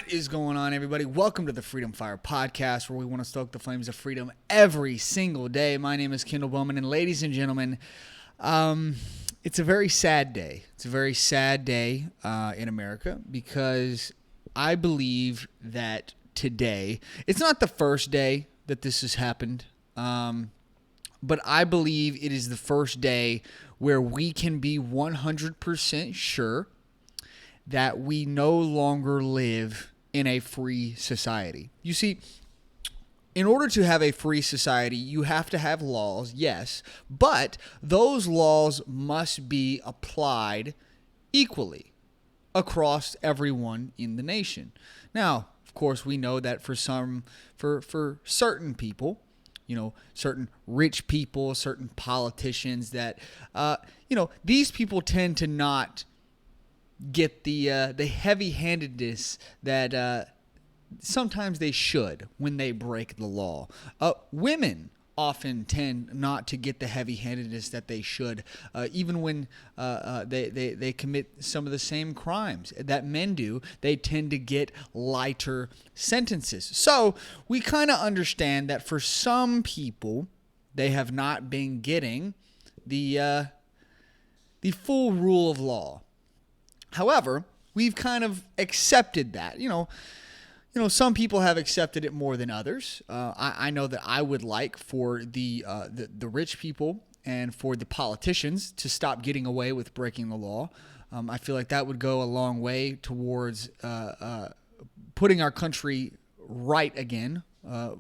What is going on, everybody? Welcome to the Freedom Fire Podcast, where we want to stoke the flames of freedom every single day. My name is Kendall Bowman, and ladies and gentlemen, it's a very sad day. It's a very sad day in America because I believe that today, it's not the first day that this has happened, but I believe it is the first day where we can be 100% sure that we no longer live in a free society. You see, in order to have a free society, you have to have laws, yes, but those laws must be applied equally across everyone in the nation. Now, of course, we know that for certain people, certain rich people, certain politicians, that these people tend to not get the heavy-handedness that sometimes they should when they break the law. Women often tend not to get the heavy-handedness that they should, even when they commit some of the same crimes that men do. They tend to get lighter sentences. So we kind of understand that for some people, they have not been getting the full rule of law. However, we've kind of accepted that. Some people have accepted it more than others. I know that I would like for the rich people and for the politicians to stop getting away with breaking the law. I feel like that would go a long way towards putting our country right again,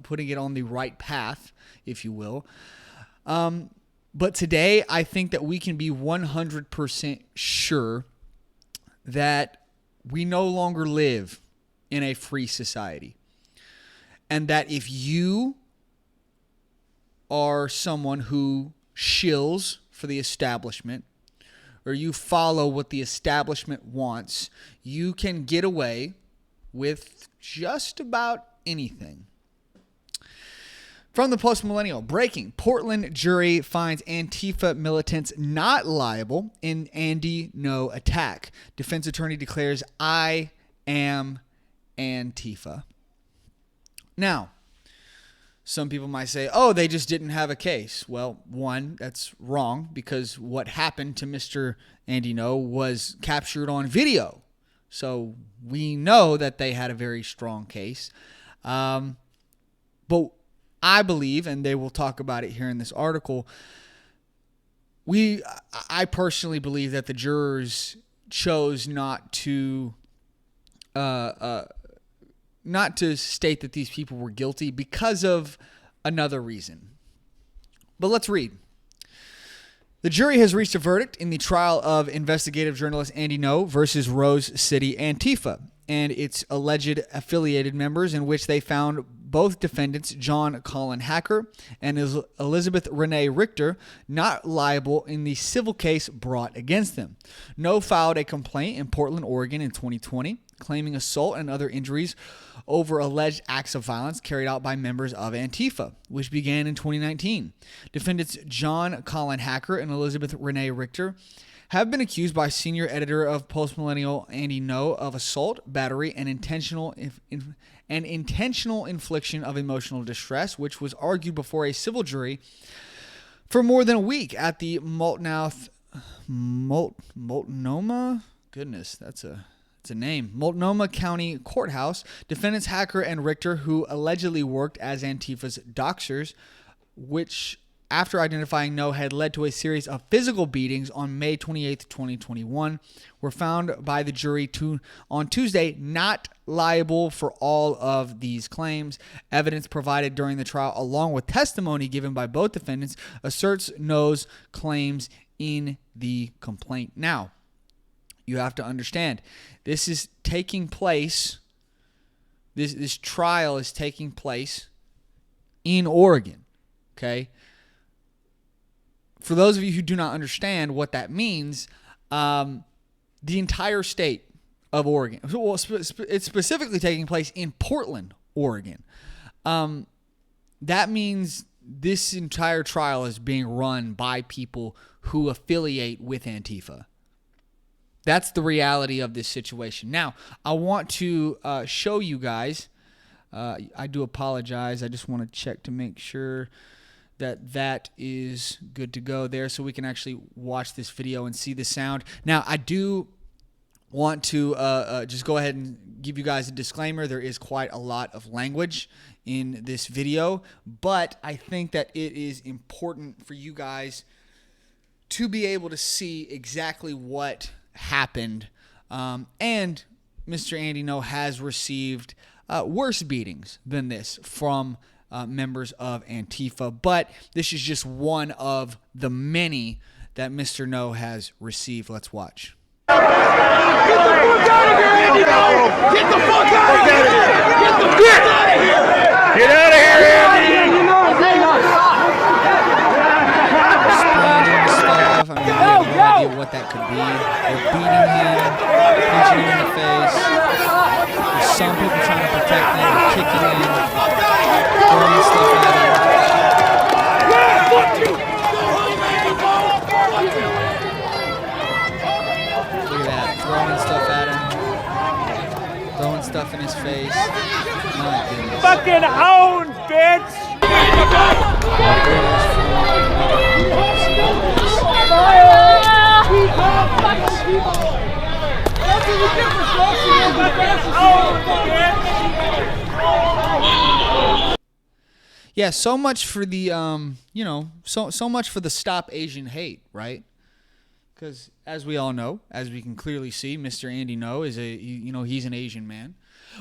putting it on the right path, if you will. But today, I think that we can be 100% sure that we no longer live in a free society. And that if you are someone who shills for the establishment, or you follow what the establishment wants, you can get away with just about anything. From the Post-Millennial, breaking. Portland jury finds Antifa militants not liable in Andy No attack. Defense attorney declares, "I am Antifa." Now, some people might say, oh, they just didn't have a case. Well, one, that's wrong, because what happened to Mr. Andy No was captured on video. So we know that they had a very strong case. But I believe, and they will talk about it here in this article, I personally believe that the jurors chose not to state that these people were guilty because of another reason. But let's read. The jury has reached a verdict in the trial of investigative journalist Andy No versus Rose City Antifa and its alleged affiliated members, in which they found both defendants, John Colin Hacker and Elizabeth Renee Richter, not liable in the civil case brought against them. No filed a complaint in Portland, Oregon in 2020, claiming assault and other injuries over alleged acts of violence carried out by members of Antifa, which began in 2019. Defendants John Colin Hacker and Elizabeth Renee Richter have been accused by senior editor of Post-Millennial Andy No of assault, battery, and intentional infliction of emotional distress, which was argued before a civil jury for more than a week at the Multnomah County Courthouse. Defendants Hacker and Richter, who allegedly worked as Antifa's doxers, which, after identifying No, had led to a series of physical beatings on May 28, 2021, were found by the jury on Tuesday not liable for all of these claims. Evidence provided during the trial, along with testimony given by both defendants, asserts No's claims in the complaint. Now, you have to understand, this is taking place, this trial is taking place in Oregon, okay? For those of you who do not understand what that means, the entire state of Oregon, well, it's specifically taking place in Portland, Oregon. That means this entire trial is being run by people who affiliate with Antifa. That's the reality of this situation. Now, I want to show you guys. I do apologize. I just want to check to make sure that is good to go there so we can actually watch this video and see the sound. Now, I do want to just go ahead and give you guys a disclaimer. There is quite a lot of language in this video, but I think that it is important for you guys to be able to see exactly what happened. And Mr. Andy No has received worse beatings than this from members of Antifa, but this is just one of the many that Mr. No has received. Let's watch. Get the fuck out of here, Andy! Get the fuck out of here! Get the fuck out of here! Get out of here, Andy! Stuff. I mean, we have no idea what that could be. They're beating him, punching him in the face. There's some people trying to protect him, kicking him, throwing stuff at him. Fuck you! Look at that, throwing stuff at him, throwing stuff in his face. My goodness. Fucking own, bitch! Yeah, so much for the so much for the Stop Asian Hate, right? Because as we all know, as we can clearly see, Mr. Andy No is he's an Asian man.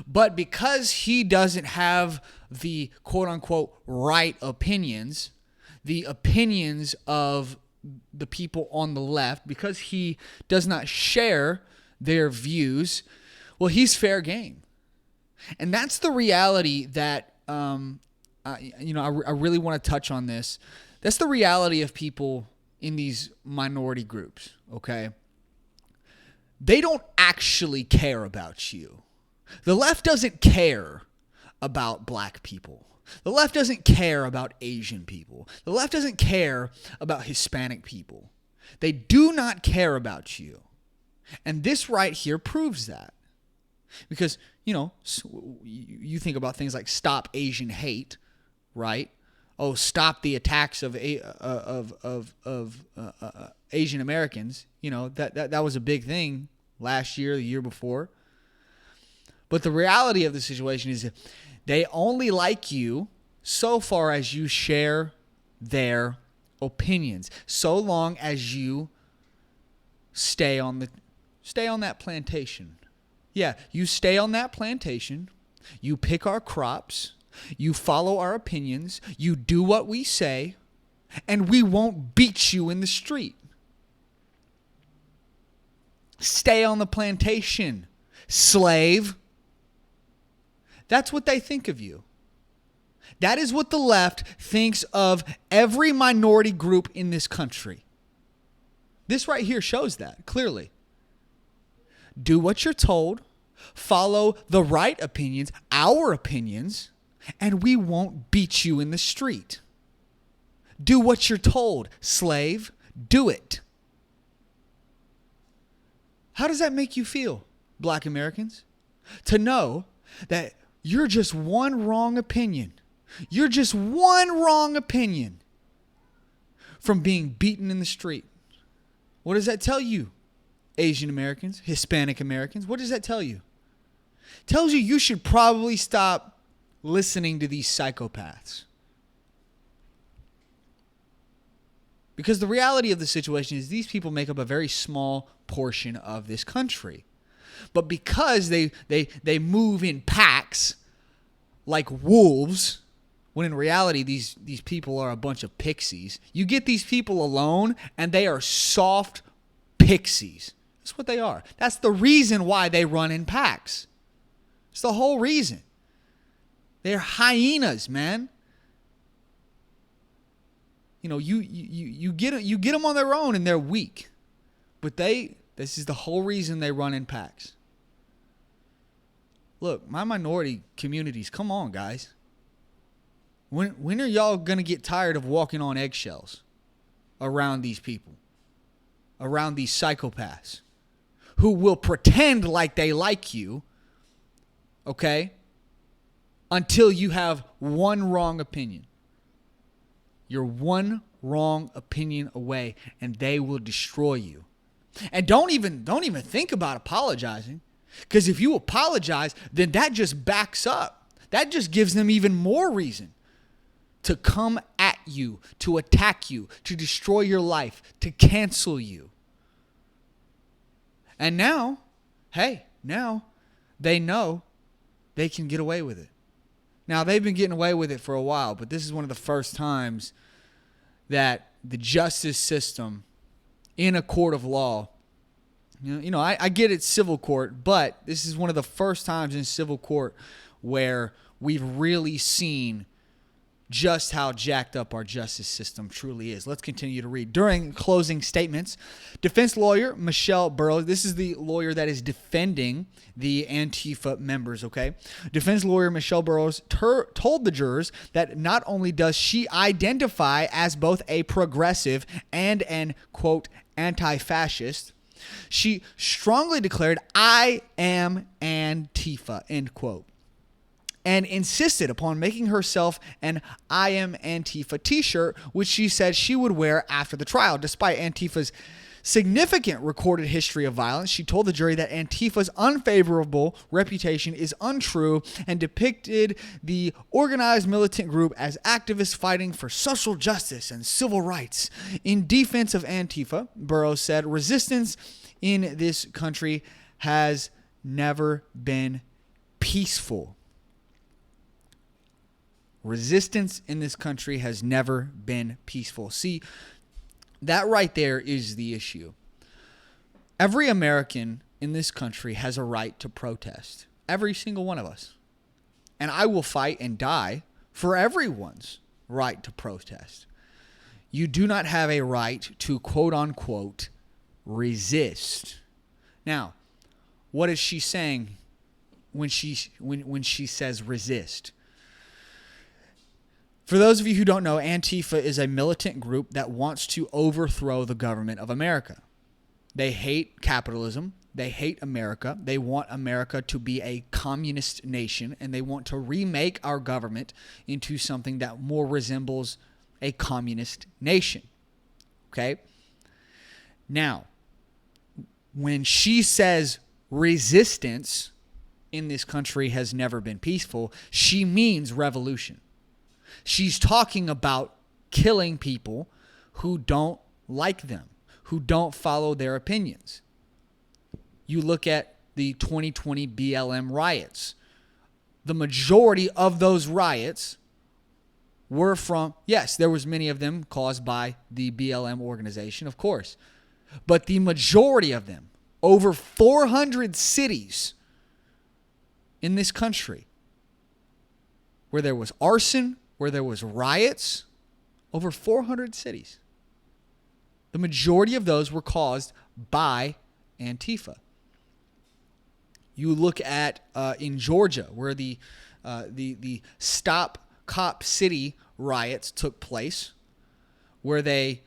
But because he doesn't have the quote-unquote right opinions, the opinions of the people on the left, because he does not share their views, well, he's fair game. And that's the reality that, I really want to touch on this. That's the reality of people in these minority groups, okay? They don't actually care about you. The left doesn't care about black people. The left doesn't care about Asian people. The left doesn't care about Hispanic people. They do not care about you. And this right here proves that. Because, you think about things like Stop Asian Hate, right? Oh, stop the attacks of Asian Americans. That was a big thing last year, the year before. But the reality of the situation is that they only like you so far as you share their opinions, so long as you stay on that plantation. Yeah, you stay on that plantation, you pick our crops, you follow our opinions, you do what we say, and we won't beat you in the street. Stay on the plantation, slave. That's what they think of you. That is what the left thinks of every minority group in this country. This right here shows that clearly. Do what you're told, follow the right opinions, our opinions, and we won't beat you in the street. Do what you're told, slave. Do it. How does that make you feel, black Americans? To know that you're just one wrong opinion. You're just one wrong opinion from being beaten in the street. What does that tell you, Asian Americans, Hispanic Americans? What does that tell you? It tells you you should probably stop listening to these psychopaths. Because the reality of the situation is these people make up a very small portion of this country. But because they move in packs like wolves, when in reality these people are a bunch of pixies, you get these people alone and they are soft pixies. That's what they are. That's the reason why they run in packs. It's the whole reason. They're hyenas, man. You get them on their own and they're weak. But this is the whole reason they run in packs. Look, my minority communities, come on, guys. When are y'all going to get tired of walking on eggshells around these people? Around these psychopaths who will pretend like they like you, okay, until you have one wrong opinion. You're one wrong opinion away, and they will destroy you. And don't even think about apologizing, because if you apologize, then that just backs up. That just gives them even more reason to come at you, to attack you, to destroy your life, to cancel you. And now, now they know they can get away with it. Now, they've been getting away with it for a while, but this is one of the first times that the justice system in a court of law, I get it's civil court, but this is one of the first times in civil court where we've really seen just how jacked up our justice system truly is. Let's continue to read. During closing statements, defense lawyer Michelle Burrows, this is the lawyer that is defending the Antifa members, okay? Defense lawyer Michelle Burrows told the jurors that not only does she identify as both a progressive and an, quote, anti-fascist, she strongly declared, "I am Antifa," end quote, and insisted upon making herself an "I am Antifa" t-shirt, which she said she would wear after the trial. Despite Antifa's significant recorded history of violence, she told the jury that Antifa's unfavorable reputation is untrue and depicted the organized militant group as activists fighting for social justice and civil rights. In defense of Antifa, Burrows said, "Resistance in this country has never been peaceful." Resistance in this country has never been peaceful. See, that right there is the issue. Every American in this country has a right to protest. Every single one of us. And I will fight and die for everyone's right to protest. You do not have a right to, quote unquote, resist. Now, what is she saying when she says resist? For those of you who don't know, Antifa is a militant group that wants to overthrow the government of America. They hate capitalism. They hate America. They want America to be a communist nation, and they want to remake our government into something that more resembles a communist nation. Okay? Now, when she says resistance in this country has never been peaceful, she means revolution. She's talking about killing people who don't like them, who don't follow their opinions. You look at the 2020 BLM riots. The majority of those riots were from, yes, there was many of them caused by the BLM organization, of course. But the majority of them, over 400 cities in this country, where there was arson, where there was riots, over 400 cities. The majority of those were caused by Antifa. You look at in Georgia, where the Stop Cop City riots took place, where they,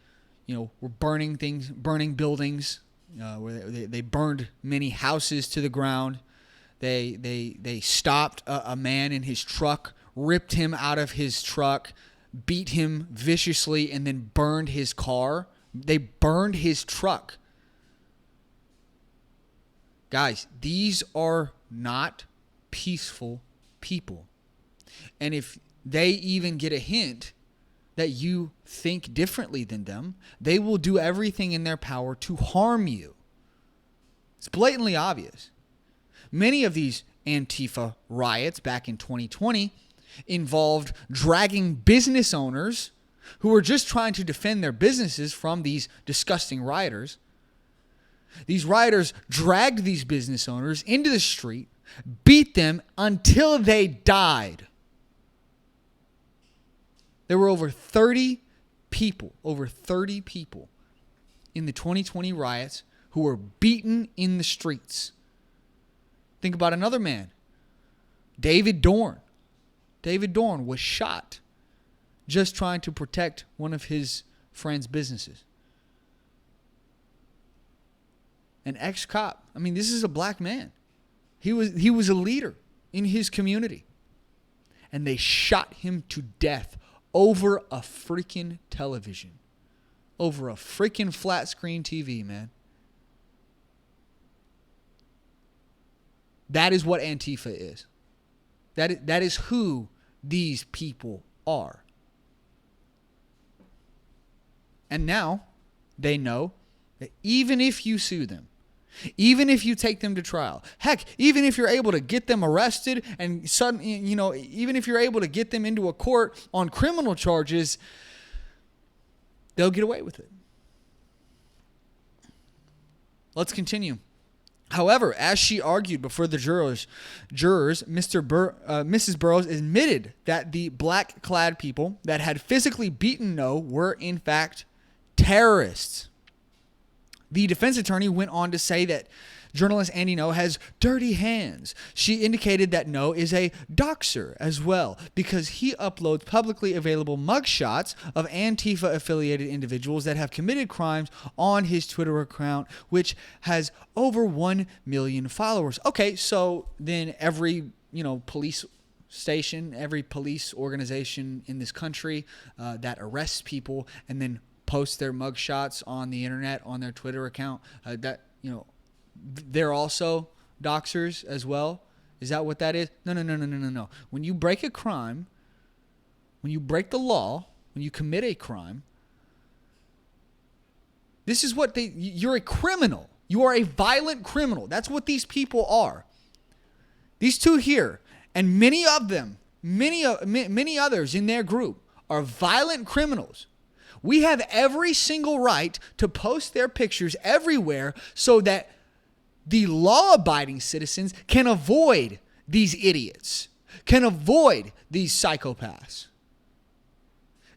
were burning things, burning buildings, where they burned many houses to the ground. They stopped a man in his truck, ripped him out of his truck, beat him viciously, and then burned his car. They burned his truck. Guys, these are not peaceful people. And if they even get a hint that you think differently than them, they will do everything in their power to harm you. It's blatantly obvious. Many of these Antifa riots back in 2020 involved dragging business owners who were just trying to defend their businesses from these disgusting rioters. These rioters dragged these business owners into the street, beat them until they died. There were over 30 people in the 2020 riots who were beaten in the streets. Think about another man, David Dorn. David Dorn was shot just trying to protect one of his friend's businesses. an ex-cop. I mean, this is a black man. He was a leader in his community. And they shot him to death over a freaking television. Over a freaking flat screen TV, man. That is what Antifa is. That is who these people are. And now they know that even if you sue them, even if you take them to trial, heck, even if you're able to get them arrested and even if you're able to get them into a court on criminal charges, they'll get away with it. Let's continue. However, as she argued before the jurors, Mrs. Burroughs admitted that the black-clad people that had physically beaten No were, in fact, terrorists. The defense attorney went on to say that journalist Andy No has dirty hands. She indicated that No is a doxer as well because he uploads publicly available mugshots of Antifa-affiliated individuals that have committed crimes on his Twitter account, which has over 1 million followers. Okay, so then every police station, every police organization in this country that arrests people and then posts their mugshots on the internet on their Twitter account, they're also doxers as well? Is that what that is? No. When you break a crime, when you break the law, when you commit a crime, this is what you're a criminal. You are a violent criminal. That's what these people are. These two here, and many of them, many others in their group are violent criminals. We have every single right to post their pictures everywhere so that the law-abiding citizens can avoid these idiots, can avoid these psychopaths.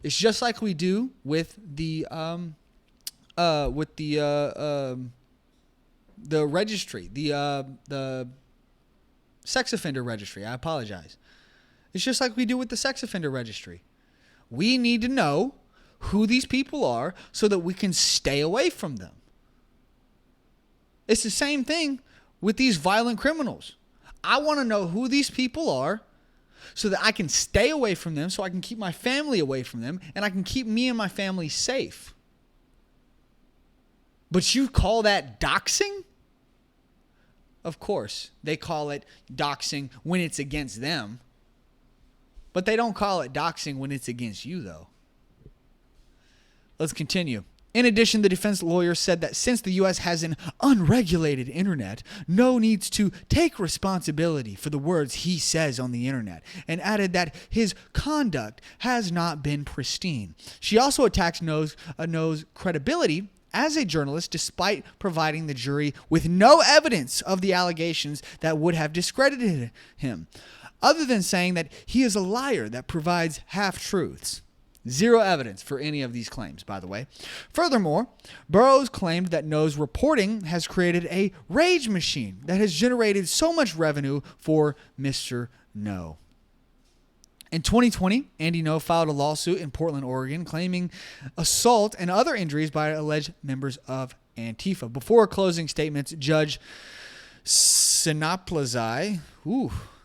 It's just like we do with the registry, the sex offender registry. I apologize. It's just like we do with the sex offender registry. We need to know who these people are so that we can stay away from them. It's the same thing with these violent criminals. I want to know who these people are so that I can stay away from them, so I can keep my family away from them, and I can keep me and my family safe. But you call that doxing? Of course, they call it doxing when it's against them. But they don't call it doxing when it's against you, though. Let's continue. In addition, the defense lawyer said that since the U.S. has an unregulated internet, No needs to take responsibility for the words he says on the internet, and added that his conduct has not been pristine. She also attacked No's credibility as a journalist, despite providing the jury with no evidence of the allegations that would have discredited him, other than saying that he is a liar that provides half-truths. Zero evidence for any of these claims, by the way. Furthermore, Burroughs claimed that No's reporting has created a rage machine that has generated so much revenue for Mr. No. In 2020, Andy No filed a lawsuit in Portland, Oregon, claiming assault and other injuries by alleged members of Antifa. Before closing statements, Judge Sinoplazai,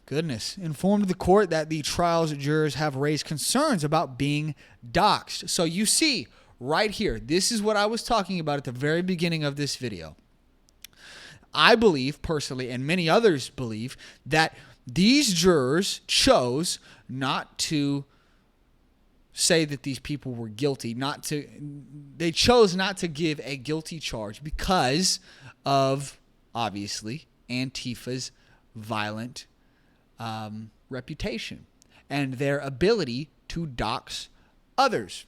informed the court that the trial's jurors have raised concerns about being doxxed. So you see, right here, this is what I was talking about at the very beginning of this video. I believe, personally, and many others believe, that these jurors chose not to say that these people were guilty, they chose not to give a guilty charge because of, obviously, Antifa's violent reputation and their ability to dox others,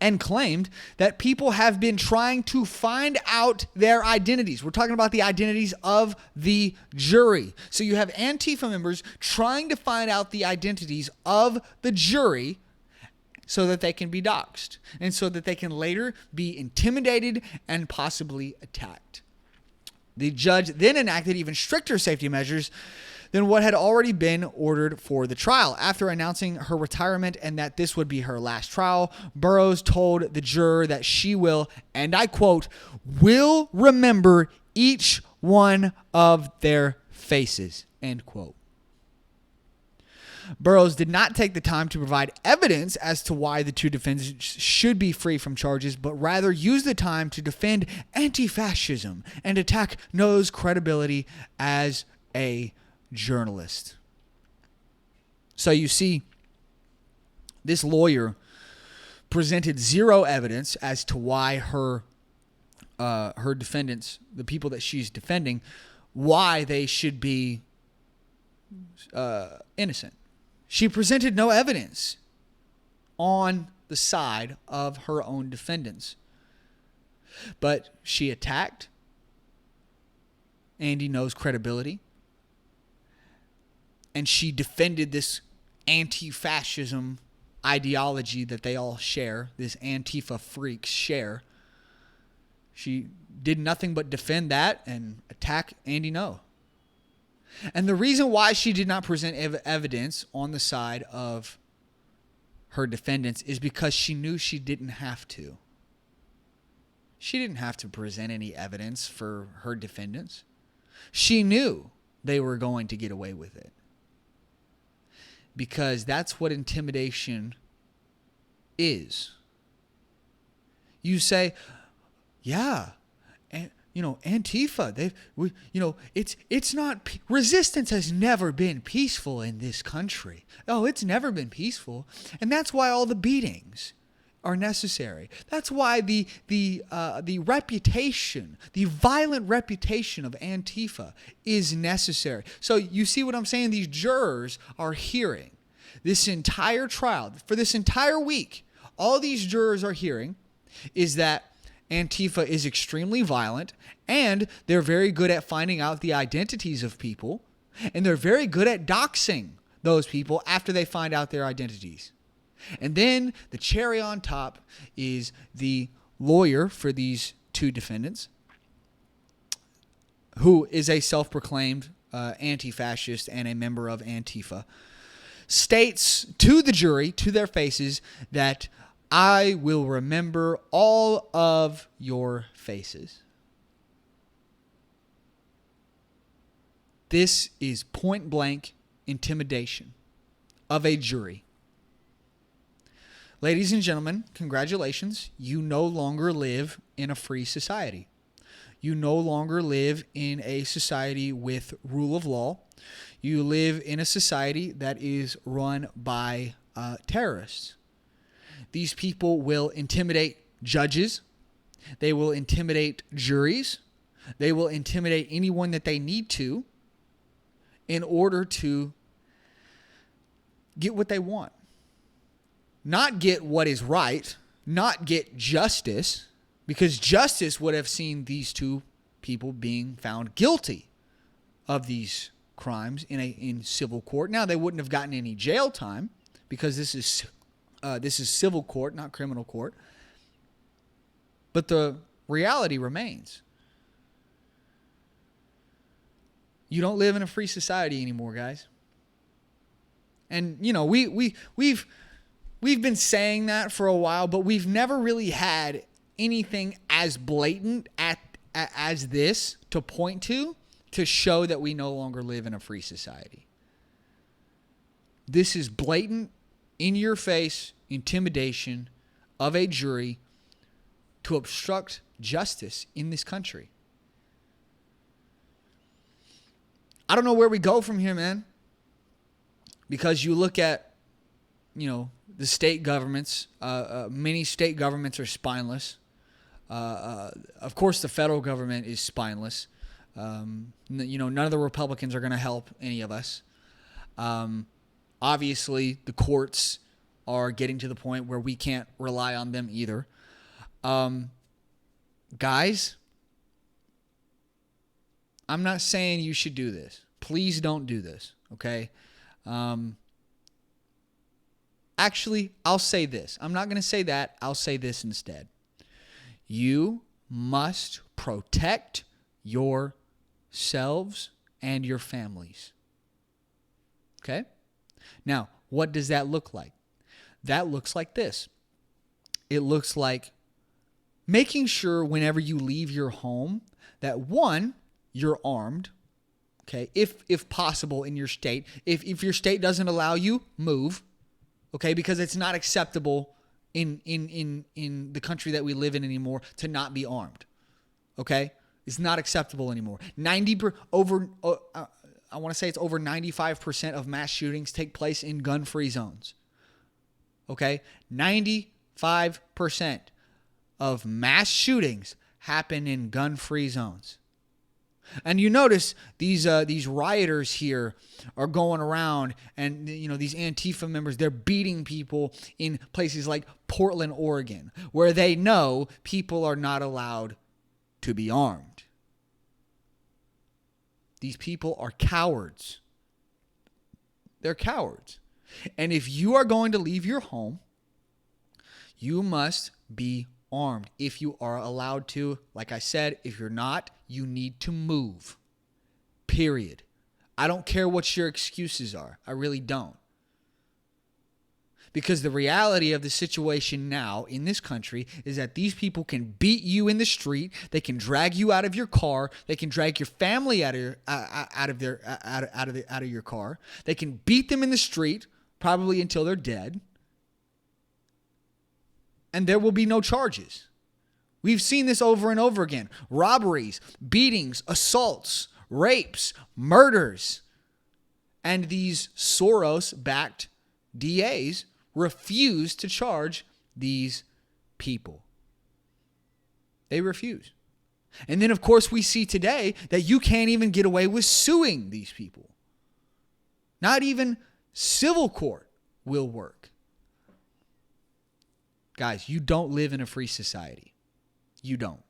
and claimed that people have been trying to find out their identities. We're talking about the identities of the jury. So you have Antifa members trying to find out the identities of the jury so that they can be doxxed and so that they can later be intimidated and possibly attacked. The judge then enacted even stricter safety measures than what had already been ordered for the trial. After announcing her retirement and that this would be her last trial, Burroughs told the juror that she will, and I quote, "will remember each one of their faces, end quote. Burroughs did not take the time to provide evidence as to why the two defendants should be free from charges, but rather used the time to defend anti-fascism and attack No's credibility as a journalist. So you see, this lawyer presented zero evidence as to why her defendants, the people that she's defending, why they should be innocent. She presented no evidence on the side of her own defendants. But she attacked Andy No's credibility. And she defended this anti-fascism ideology that they all share, this Antifa freaks share. She did nothing but defend that and attack Andy No. And the reason why she did not present evidence on the side of her defendants is because she knew she didn't have to. She didn't have to present any evidence for her defendants. She knew they were going to get away with it. Because that's what intimidation is. You say, yeah, and Antifa, it's not, resistance has never been peaceful in this country. Oh, it's never been peaceful. And that's why all the beatings are necessary. That's why the reputation, the violent reputation of Antifa is necessary. So you see what I'm saying? These jurors are hearing this entire trial, for this entire week, all these jurors are hearing is that Antifa is extremely violent, and they're very good at finding out the identities of people, and they're very good at doxing those people after they find out their identities. And then the cherry on top is the lawyer for these two defendants, who is a self-proclaimed anti-fascist and a member of Antifa, states to the jury, to their faces, that I will remember all of your faces. This is point blank intimidation of a jury. Ladies and gentlemen, congratulations. You no longer live in a free society. You no longer live in a society with rule of law. You live in a society that is run by terrorists. These people will intimidate judges. They will intimidate juries. They will intimidate anyone that they need to in order to get what they want. Not get what is right, not get justice, because justice would have seen these two people being found guilty of these crimes in civil court. Now, they wouldn't have gotten any jail time because this is civil court, not criminal court. But the reality remains. You don't live in a free society anymore, guys. And we've been saying that for a while, but we've never really had anything as blatant as this to point to show that we no longer live in a free society. This is blatant, in-your-face intimidation of a jury to obstruct justice in this country. I don't know where we go from here, man. Because you look at, the state governments. Many state governments are spineless. Of course, the federal government is spineless. None of the Republicans are going to help any of us. Obviously, the courts are getting to the point where we can't rely on them either. Guys, I'm not saying you should do this. Please don't do this, okay? Actually, I'll say this. I'm not going to say that. I'll say this instead. You must protect yourselves and your families. Okay? Now, what does that look like? That looks like this. It looks like making sure whenever you leave your home that, one, you're armed, okay, if possible in your state. If your state doesn't allow you, move, okay, because it's not acceptable in the country that we live in anymore to not be armed, okay? It's not acceptable anymore. I want to say it's over 95% of mass shootings take place in gun-free zones, okay? 95% of mass shootings happen in gun-free zones. And you notice these rioters here are going around, and these Antifa members, they're beating people in places like Portland, Oregon, where they know people are not allowed to be armed. These people are cowards. They're cowards. And if you are going to leave your home, you must be armed if you are allowed to. Like I said, if you're not, you need to move. Period. I don't care what your excuses are. I really don't. Because the reality of the situation now in this country is that these people can beat you in the street. They can drag you out of your car. They can drag your family out of your car. They can beat them in the street, probably until they're dead. And there will be no charges. We've seen this over and over again. Robberies, beatings, assaults, rapes, murders. And these Soros-backed DAs refuse to charge these people. They refuse. And then, of course, we see today that you can't even get away with suing these people. Not even civil court will work. Guys, you don't live in a free society. You don't.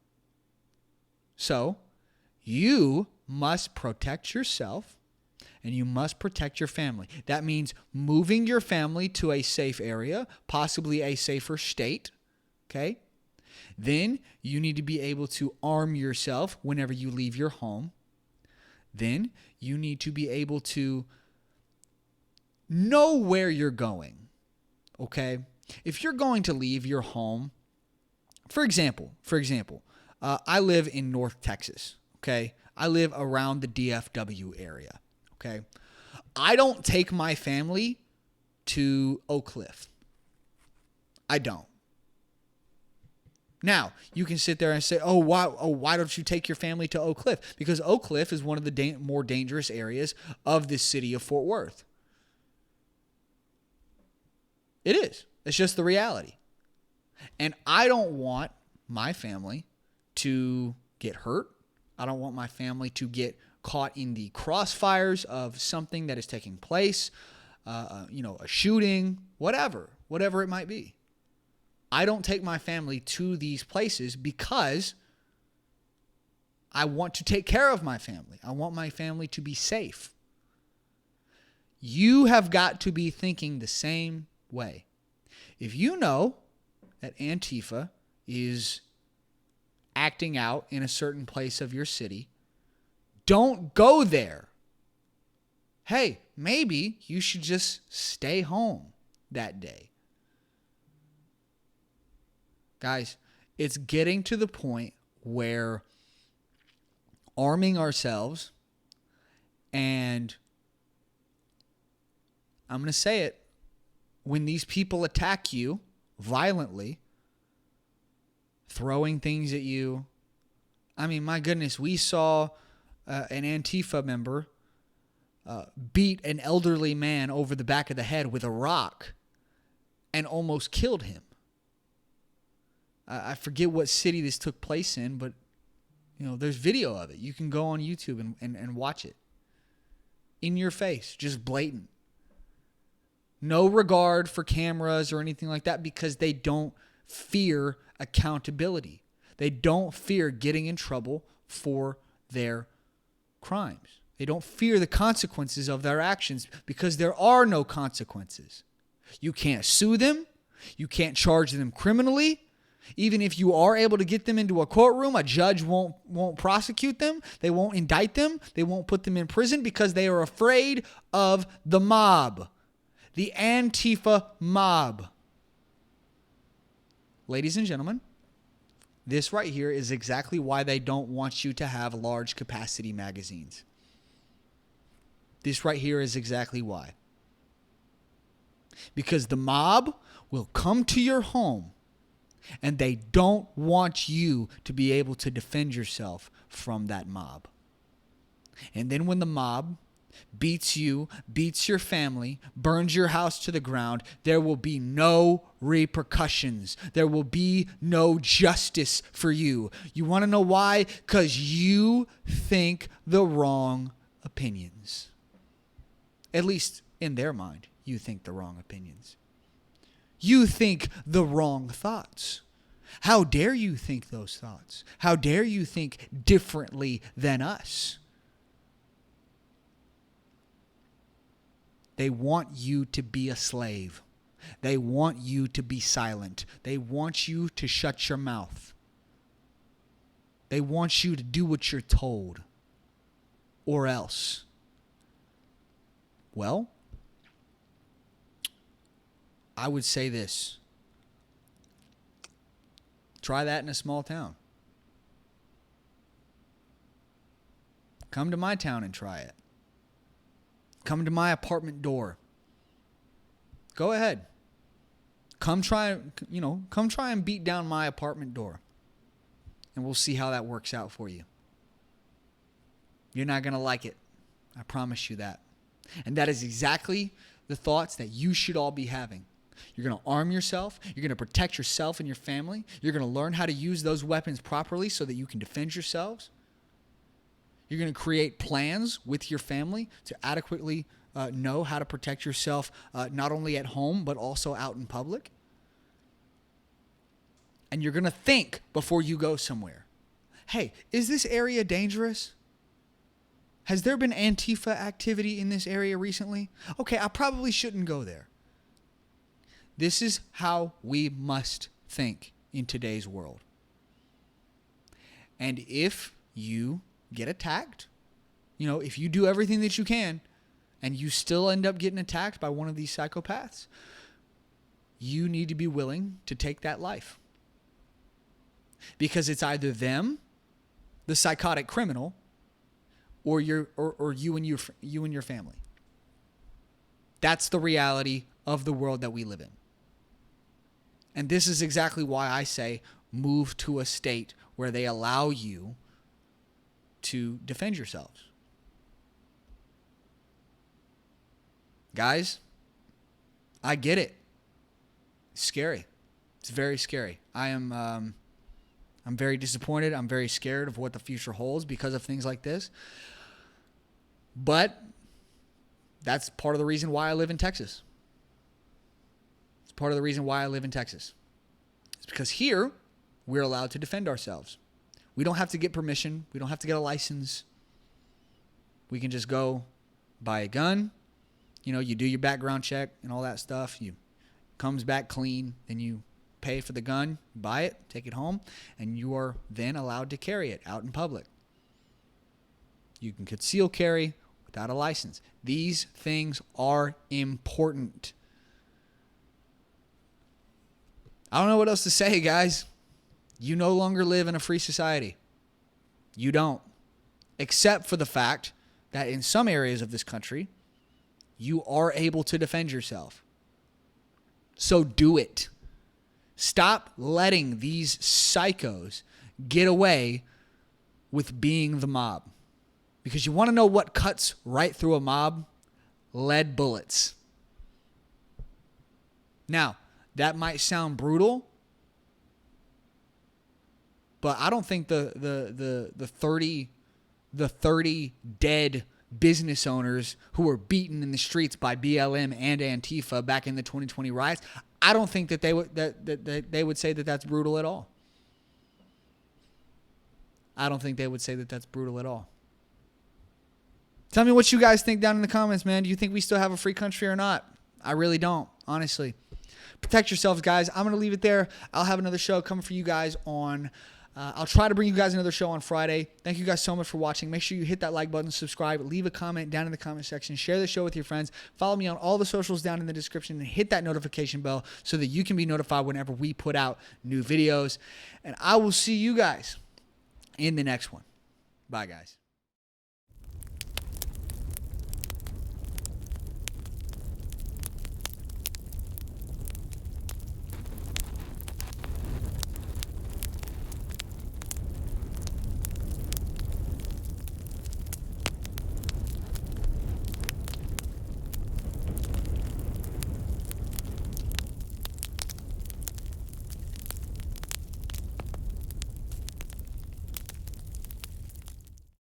So, you must protect yourself and you must protect your family. That means moving your family to a safe area, possibly a safer state, okay? Then you need to be able to arm yourself whenever you leave your home. Then you need to be able to know where you're going, okay? If you're going to leave your home, for example, I live in North Texas, okay? I live around the DFW area, okay? I don't take my family to Oak Cliff. I don't. Now, you can sit there and say, why don't you take your family to Oak Cliff? Because Oak Cliff is one of the more dangerous areas of the city of Fort Worth. It is. It's just the reality. And I don't want my family to get hurt. I don't want my family to get caught in the crossfires of something that is taking place, a shooting, whatever it might be. I don't take my family to these places because I want to take care of my family. I want my family to be safe. You have got to be thinking the same way. If you know that Antifa is acting out in a certain place of your city, don't go there. Hey, maybe you should just stay home that day. Guys, it's getting to the point where arming ourselves, and I'm going to say it, when these people attack you violently, throwing things at you. I mean, my goodness, we saw an Antifa member beat an elderly man over the back of the head with a rock and almost killed him. I forget what city this took place in, but there's video of it. You can go on YouTube and watch it. In your face, just blatant. No regard for cameras or anything like that because they don't fear accountability. They don't fear getting in trouble for their crimes. They don't fear the consequences of their actions because there are no consequences. You can't sue them. You can't charge them criminally. Even if you are able to get them into a courtroom, a judge won't prosecute them. They won't indict them. They won't put them in prison because they are afraid of the mob. The Antifa mob. Ladies and gentlemen, This right here is exactly why they don't want you to have large capacity magazines. This right here is exactly why. Because the mob will come to your home and they don't want you to be able to defend yourself from that mob. And then when the mob beats you, beats your family, burns your house to the ground, there will be no repercussions. There will be no justice for you. You want to know why? Because you think the wrong opinions. At least in their mind, you think the wrong opinions. You think the wrong thoughts. How dare you think those thoughts? How dare you think differently than us? They want you to be a slave. They want you to be silent. They want you to shut your mouth. They want you to do what you're told. Or else. Well, I would say this. Try that in a small town. Come to my town and try it. Come to my apartment door. Go ahead. Come try and beat down my apartment door. And we'll see how that works out for you. You're not going to like it. I promise you that. And that is exactly the thoughts that you should all be having. You're going to arm yourself. You're going to protect yourself and your family. You're going to learn how to use those weapons properly so that you can defend yourselves. You're going to create plans with your family to adequately know how to protect yourself, not only at home, but also out in public. And you're going to think before you go somewhere. Hey, is this area dangerous? Has there been Antifa activity in this area recently? Okay, I probably shouldn't go there. This is how we must think in today's world. And if you get attacked, if you do everything that you can and you still end up getting attacked by one of these psychopaths, you need to be willing to take that life. Because it's either them, the psychotic criminal, or you and your family. That's the reality of the world that we live in. And this is exactly why I say move to a state where they allow you to defend yourselves. Guys, I get it. It's scary. It's very scary. I'm very disappointed. I'm very scared of what the future holds because of things like this. But that's part of the reason why I live in Texas. It's part of the reason why I live in Texas. It's because here we're allowed to defend ourselves. We don't have to get permission. We don't have to get a license. We can just go buy a gun. You do your background check and all that stuff. You comes back clean. Then you pay for the gun, buy it, take it home, and you are then allowed to carry it out in public. You can conceal carry without a license. These things are important. I don't know what else to say, guys. You no longer live in a free society. You don't. Except for the fact that in some areas of this country, you are able to defend yourself. So do it. Stop letting these psychos get away with being the mob. Because you want to know what cuts right through a mob? Lead bullets. Now, that might sound brutal, but I don't think the 30 dead business owners who were beaten in the streets by BLM and Antifa back in the 2020 riots, I don't think that they would say that that's brutal at all. I don't think they would say that that's brutal at all. Tell me what you guys think down in the comments, man. Do you think we still have a free country or not? I really don't, honestly. Protect yourselves, guys. I'm going to leave it there. I'll have another show coming for you guys on I'll try to bring you guys another show on Friday. Thank you guys so much for watching. Make sure you hit that like button, subscribe, leave a comment down in the comment section, share the show with your friends, follow me on all the socials down in the description, and hit that notification bell so that you can be notified whenever we put out new videos. And I will see you guys in the next one. Bye, guys.